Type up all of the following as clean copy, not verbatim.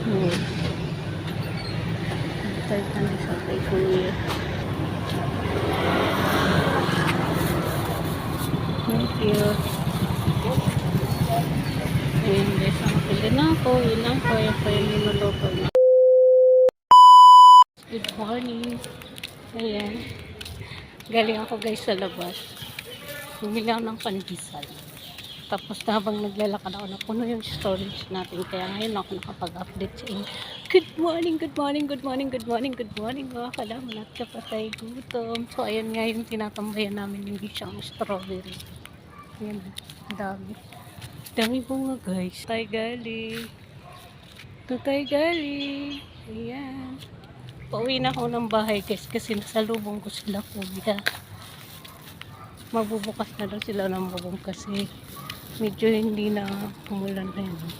Hmm. Tayo tayo sa kay Kuya. Thank you. Ayan guys, nakapili na ako. Yun lang po. Yung pa yung niluluto na. Good morning. Ayan. Galing ako guys sa labas. Bumili ako ng pandesal. Tapos habang naglalakad ako, napuno yung storage natin. Kaya ngayon ako nakapag-update sa inyo. Good morning, good morning, good morning, good morning, good morning. Mga kalaman at kapatay gutom. So ayan nga yung tinatambayan namin yung siyang strawberry. Ayan, dami. Dami bunga guys. Tayo galing. Ito tayo galing. Ayan. Pauwi na ako ng bahay guys kasi nasalubong ko sila kuya. Magbubukas na daw sila ng bubong kasi medyo hindi na umulan na yun.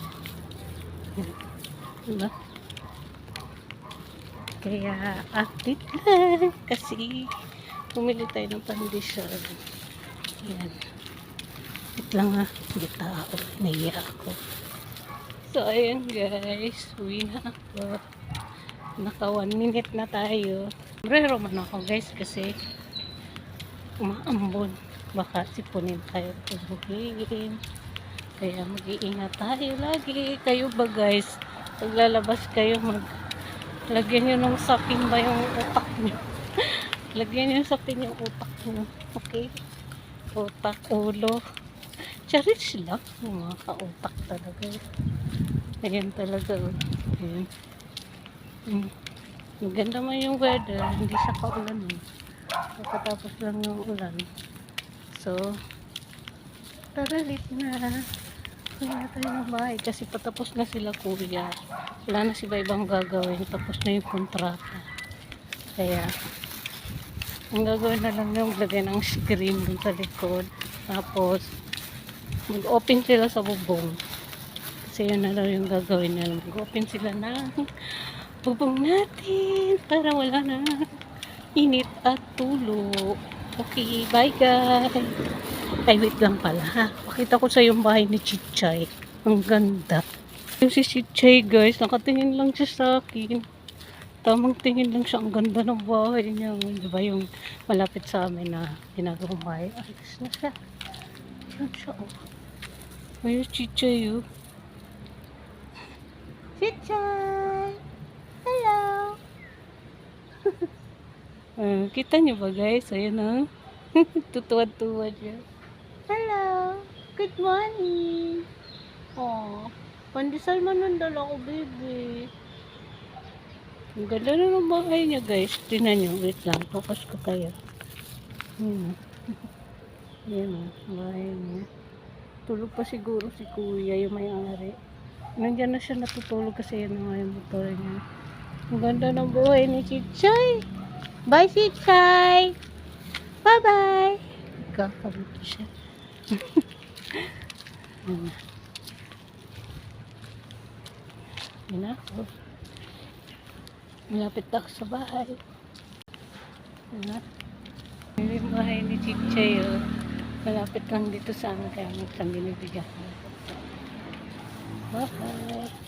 Diba? Kaya update lang kasi pumili tayo ng pandesal. Ayan. Wait lang ha. Hindi tao. Naiya ako. So ayan guys. Uwi na ako. Naka 1 minute na tayo. Brero man ako guys kasi umaambon. Baka sipunin tayo tubuhin. Kaya mag-iingat tayo lagi. Kayo ba guys? Paglalabas kayo lagyan nyo ng sapin ba yung utak nyo? Lagyan nyo ng sapin yung utak nyo. Okay? Utak, ulo. Charis lang. Mga ka-utak talaga. Ayan talaga. Ayan. Maganda man yung weather. Hindi siya paulan eh. Pagkatapos lang yung ulan. So, taralit na. Kaya na tayo ng bahay kasi patapos na sila kuya. Wala na sila ibang gagawin. Tapos na yung kontrata. Kaya, ang gagawin na lang yung lagay ng screen dun sa likod. Tapos, mag-open sila sa bubong. Kasi yun na lang yung gagawin nila. Mag-open sila ng bubong natin para wala na init at tulo. Okay, bye guys. Ay, wait lang pala ha. Pakita ko sa yung bahay ni Chichay. Ang ganda. Yung si Chichay guys, nakatingin lang siya sa akin. Tamang tingin lang siya. Ang ganda ng bahay niya. Diba yung malapit sa amin na ginagawang bahay. Alis na siya. Yan siya oh. Ayun Chichay oh. Chichay! Hello! Kita niyo ba guys? Ayan oh. Tutuwa-tuwa siya. Hello! Good morning! Oh, pandesal man ang dala ko, baby. Ang ganda na ng bahay niya, guys. Tingnan niyo, wait lang. Focus ko kayo. Ayan o, bahay niya. Tulog pa siguro si kuya, yung may-ari. Nandiyan na siya natutulog kasi yan nga yung motor niya. Ang ganda ng buhay ni Chichay! Bye, Chichay! Bye-bye! Kakabuti siya. Yan ako. Malapit na ako sa bahay. Yan. Yung bahay ni Chichay. Oh. Malapit lang dito sa amin kaya magtang binibigyan. Bye!